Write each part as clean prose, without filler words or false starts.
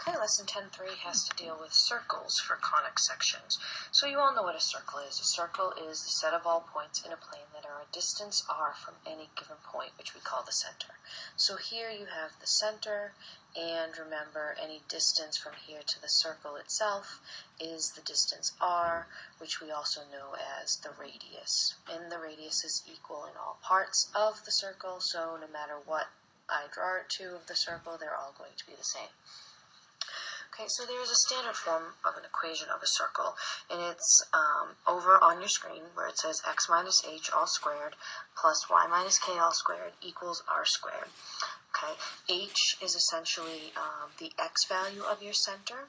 Okay, lesson 10.3 has to deal with circles for conic sections. So you all know what a circle is. A circle is the set of all points in a plane that are a distance r from any given point, which we call the center. So here you have the center, and remember any distance from here to the circle itself is the distance r, which we also know as the radius. And the radius is equal in all parts of the circle, so no matter what I draw it to of the circle, they're all going to be the same. Okay, so there is a standard form of an equation of a circle, and it's over on your screen where it says x minus h all squared plus y minus k all squared equals r squared. Okay, h is essentially the x value of your center.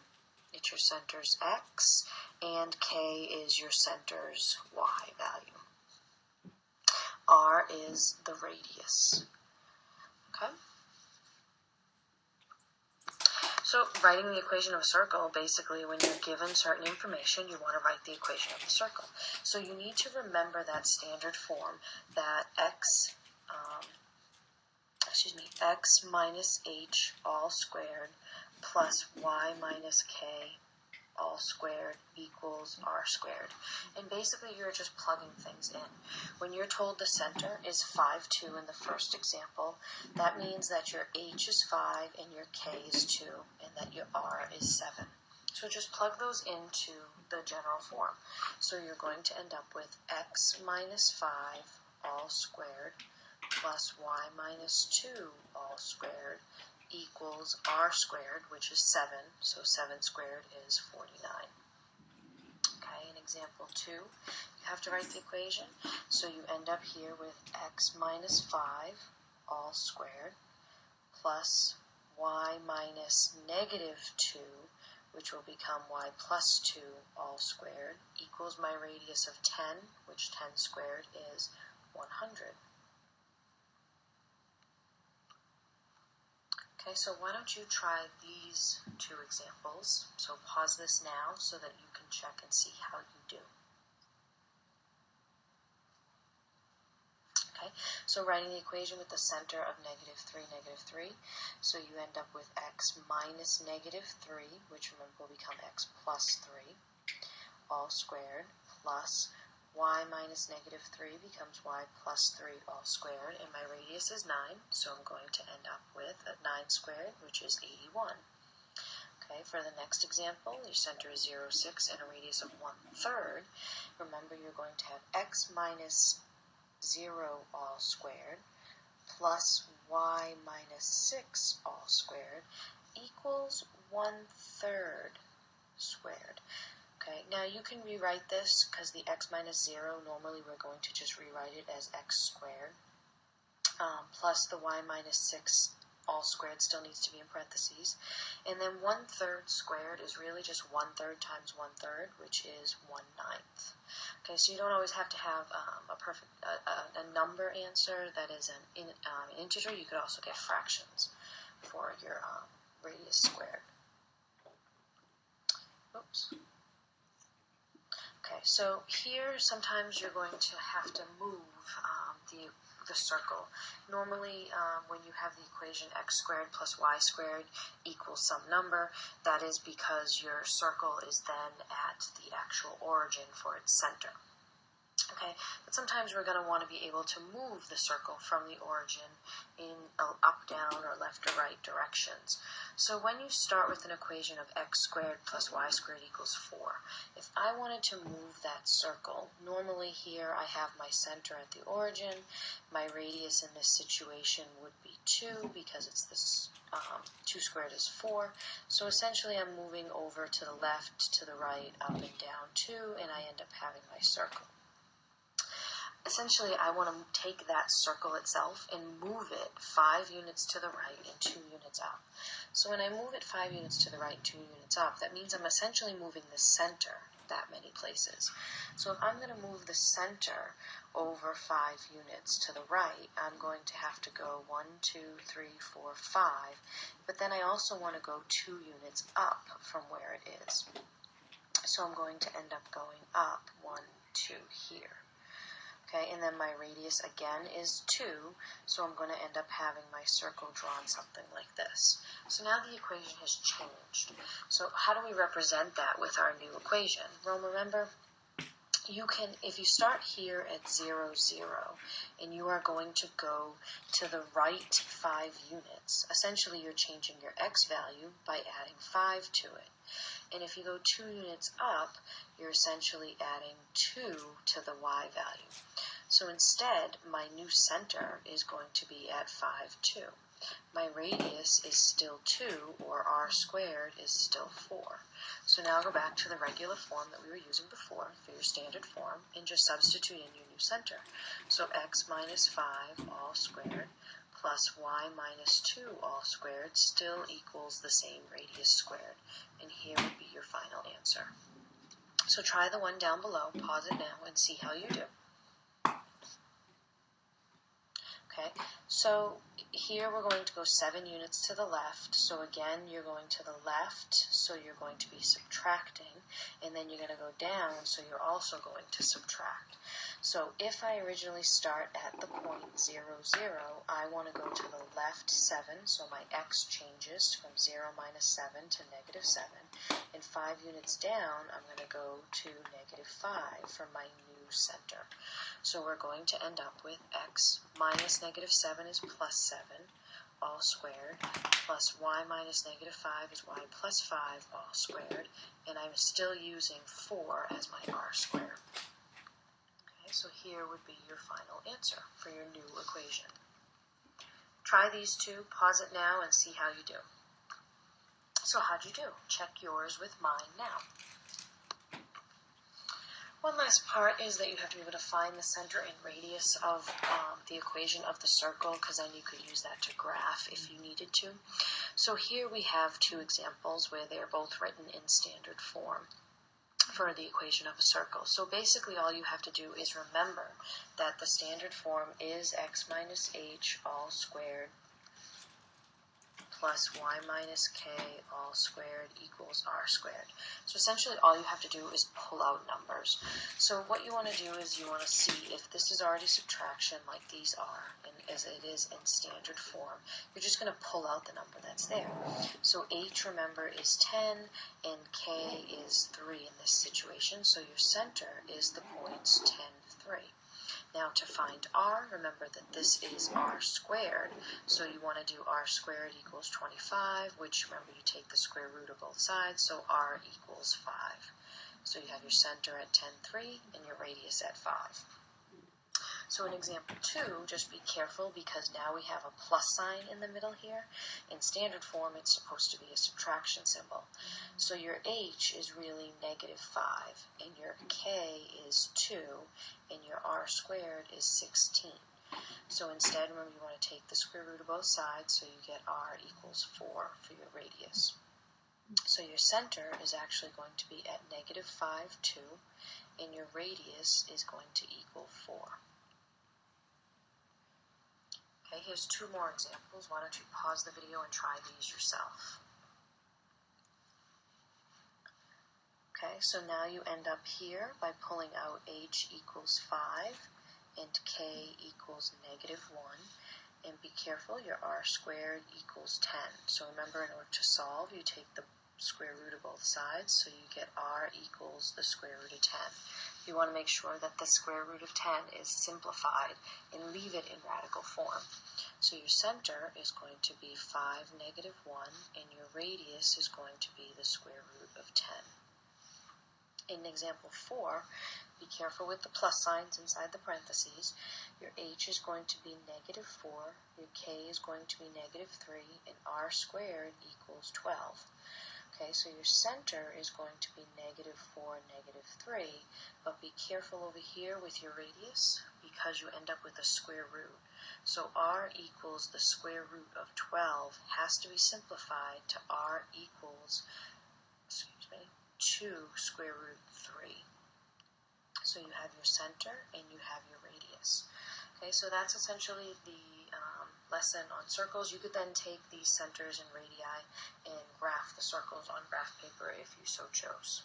It's your center's x, and k is your center's y value. R is the radius. Okay? So writing the equation of a circle, basically when you're given certain information, you want to write the equation of the circle. So you need to remember that standard form that x minus h all squared plus y minus k all squared equals r squared. And basically you're just plugging things in. When you're told the center is 5, 2 in the first example, that means that your h is 5 and your k is 2 and that your r is 7. So just plug those into the general form. So you're going to end up with x minus 5 all squared plus y minus 2 all squared equals r squared, which is 7, so 7 squared is 49. Okay, in example 2, you have to write the equation, so you end up here with x minus 5 all squared plus y minus negative 2, which will become y plus 2 all squared, equals my radius of 10, which 10 squared is 100. Okay, so why don't you try these two examples? So pause this now so that you can check and see how you do. Okay, so writing the equation with the center of negative 3, so you end up with x minus negative 3, which remember will become x plus 3, all squared, plus y minus negative 3 becomes y plus 3 all squared, and my radius is 9, so I'm going to end up with a 9 squared, which is 81. Okay, for the next example, your center is 0, 6, and a radius of 1/3. Remember, you're going to have x minus 0 all squared plus y minus 6 all squared equals 1/3 squared. Okay, now you can rewrite this because the x minus 0, normally we're going to just rewrite it as x squared, plus the y minus 6 all squared still needs to be in parentheses. And then 1/3 squared is really just 1/3 times 1/3, which is 1/9. Okay, so you don't always have to have a number answer that is an integer. You could also get fractions for your radius squared. Oops. Okay, so here sometimes you're going to have to move the circle. Normally when you have the equation x squared plus y squared equals some number, that is because your circle is then at the actual origin for its center. Okay, but sometimes we're going to want to be able to move the circle from the origin in up, down, or left or right directions. So when you start with an equation of x squared plus y squared equals 4, if I wanted to move that circle, normally here I have my center at the origin. My radius in this situation would be 2 because it's this 2 squared is 4. So essentially I'm moving over to the left, to the right, up and down 2, and I end up having my circle. Essentially, I want to take that circle itself and move it 5 units to the right and 2 units up. So when I move it 5 units to the right and 2 units up, that means I'm essentially moving the center that many places. So if I'm going to move the center over 5 units to the right, I'm going to have to go 1, 2, 3, 4, 5. But then I also want to go 2 units up from where it is. So I'm going to end up going up 1, 2 here. Okay, and then my radius again is 2, so I'm going to end up having my circle drawn something like this. So now the equation has changed. So how do we represent that with our new equation? Well, remember, you can, if you start here at 0, 0, and you are going to go to the right 5 units, essentially you're changing your x value by adding 5 to it. And if you go 2 units up, you're essentially adding 2 to the y value. So instead, my new center is going to be at 5, 2. My radius is still 2, or r squared is still 4. So now go back to the regular form that we were using before for your standard form and just substitute in your new center. So x minus 5 all squared plus y minus 2 all squared still equals the same radius squared. And here would be your final answer. So try the one down below, pause it now, and see how you do. Okay, so here we're going to go 7 units to the left. So again, you're going to the left, so you're going to be subtracting, and then you're going to go down, so you're also going to subtract. So if I originally start at the point 0, 0, I want to go to the left 7, so my x changes from 0 minus 7 to negative 7. And 5 units down, I'm going to go to negative 5 for my new center. So we're going to end up with x minus negative 7 is plus 7 all squared, plus y minus negative 5 is y plus 5 all squared, and I'm still using 4 as my r squared. Okay, so here would be your final answer for your new equation. Try these two, pause it now, and see how you do. So how'd you do? Check yours with mine now. One last part is that you have to be able to find the center and radius of the equation of the circle, because then you could use that to graph if you needed to. So here we have 2 examples where they're both written in standard form for the equation of a circle. So basically all you have to do is remember that the standard form is x minus h all squared plus y minus k all squared equals r squared. So essentially all you have to do is pull out numbers. So what you want to do is you want to see if this is already subtraction like these are, and as it is in standard form, you're just going to pull out the number that's there. So h, remember, is 10 and k is 3 in this situation, so your center is the points 10, 3. Now to find r, remember that this is r squared, so you want to do r squared equals 25, which remember you take the square root of both sides, so r equals 5. So you have your center at 10, 3 and your radius at 5. So in example 2, just be careful because now we have a plus sign in the middle here. In standard form, it's supposed to be a subtraction symbol. So your h is really negative 5, and your k is 2, and your r squared is 16. So instead, remember, you want to take the square root of both sides, so you get r equals 4 for your radius. So your center is actually going to be at negative 5, 2, and your radius is going to equal 4. Okay, here's 2 more examples. Why don't you pause the video and try these yourself. Okay, so now you end up here by pulling out h equals 5 and k equals negative 1. And be careful, your r squared equals 10. So remember, in order to solve, you take the square root of both sides, so you get r equals the square root of 10. You want to make sure that the square root of 10 is simplified and leave it in radical form. So your center is going to be 5, negative 1, and your radius is going to be the square root of 10. In example 4, be careful with the plus signs inside the parentheses. Your h is going to be negative 4, your k is going to be negative 3, and r squared equals 12. Okay, so your center is going to be negative 4, negative 3, but be careful over here with your radius because you end up with a square root. So r equals the square root of 12 has to be simplified to r equals, 2 square root 3. So you have your center and you have your radius. Okay, so that's essentially the lesson on circles. You could then take these centers and radii and graph the circles on graph paper if you so chose.